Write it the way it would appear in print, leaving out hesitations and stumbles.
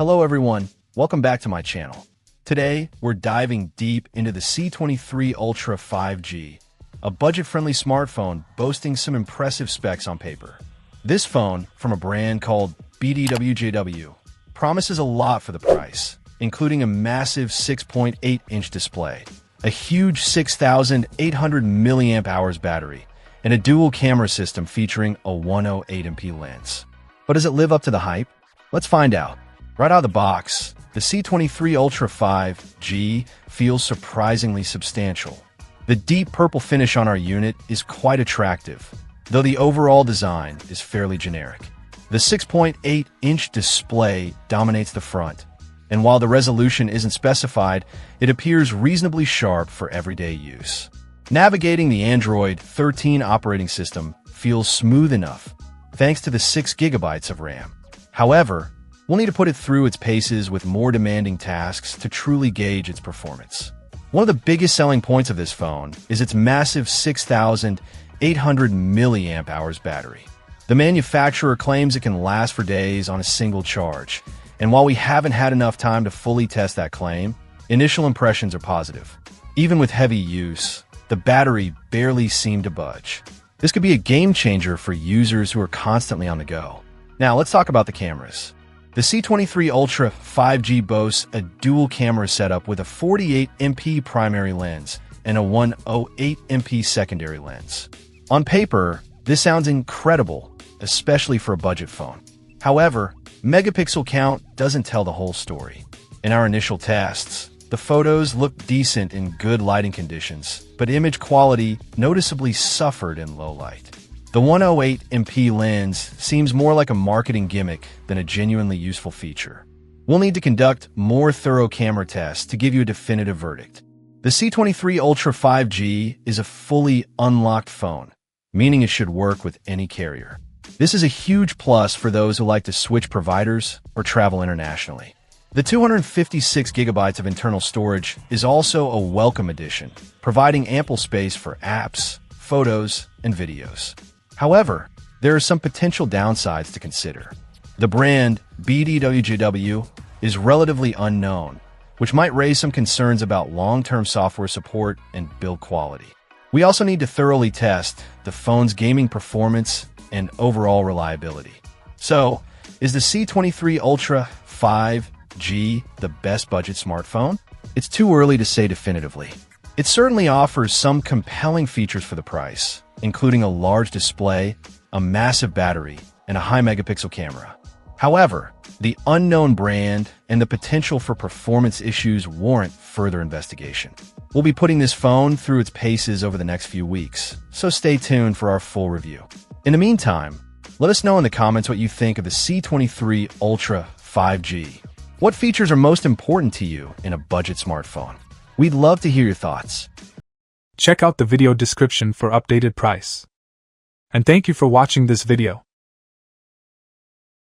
Hello everyone, welcome back to my channel. Today, we're diving deep into the C23 Ultra 5G, a budget-friendly smartphone boasting some impressive specs on paper. This phone, from a brand called BDWJW, promises a lot for the price, including a massive 6.8-inch display, a huge 6,800 mAh battery, and a dual camera system featuring a 108MP lens. But does it live up to the hype? Let's find out. Right out of the box, the C23 Ultra 5G feels surprisingly substantial. The deep purple finish on our unit is quite attractive, though the overall design is fairly generic. The 6.8-inch display dominates the front, and while the resolution isn't specified, it appears reasonably sharp for everyday use. Navigating the Android 13 operating system feels smooth enough, thanks to the 6 GB of RAM. However, we'll need to put it through its paces with more demanding tasks to truly gauge its performance. One of the biggest selling points of this phone is its massive 6,800 mAh battery. The manufacturer claims it can last for days on a single charge, and while we haven't had enough time to fully test that claim, initial impressions are positive. Even with heavy use, the battery barely seemed to budge. This could be a game changer for users who are constantly on the go. Now, let's talk about the cameras. The C23 Ultra 5G boasts a dual camera setup with a 48MP primary lens and a 108MP secondary lens. On paper, this sounds incredible, especially for a budget phone. However, megapixel count doesn't tell the whole story. In our initial tests, the photos looked decent in good lighting conditions, but image quality noticeably suffered in low light. The 108MP lens seems more like a marketing gimmick than a genuinely useful feature. We'll need to conduct more thorough camera tests to give you a definitive verdict. The C23 Ultra 5G is a fully unlocked phone, meaning it should work with any carrier. This is a huge plus for those who like to switch providers or travel internationally. The 256 GB of internal storage is also a welcome addition, providing ample space for apps, photos, and videos. However, there are some potential downsides to consider. The brand BDWJW is relatively unknown, which might raise some concerns about long-term software support and build quality. We also need to thoroughly test the phone's gaming performance and overall reliability. So, is the C23 Ultra 5G the best budget smartphone? It's too early to say definitively. It certainly offers some compelling features for the price, including a large display, a massive battery, and a high megapixel camera. However, the unknown brand and the potential for performance issues warrant further investigation. We'll be putting this phone through its paces over the next few weeks, so stay tuned for our full review. In the meantime, let us know in the comments what you think of the C23 Ultra 5G. What features are most important to you in a budget smartphone? We'd love to hear your thoughts. Check out the video description for updated price. And thank you for watching this video.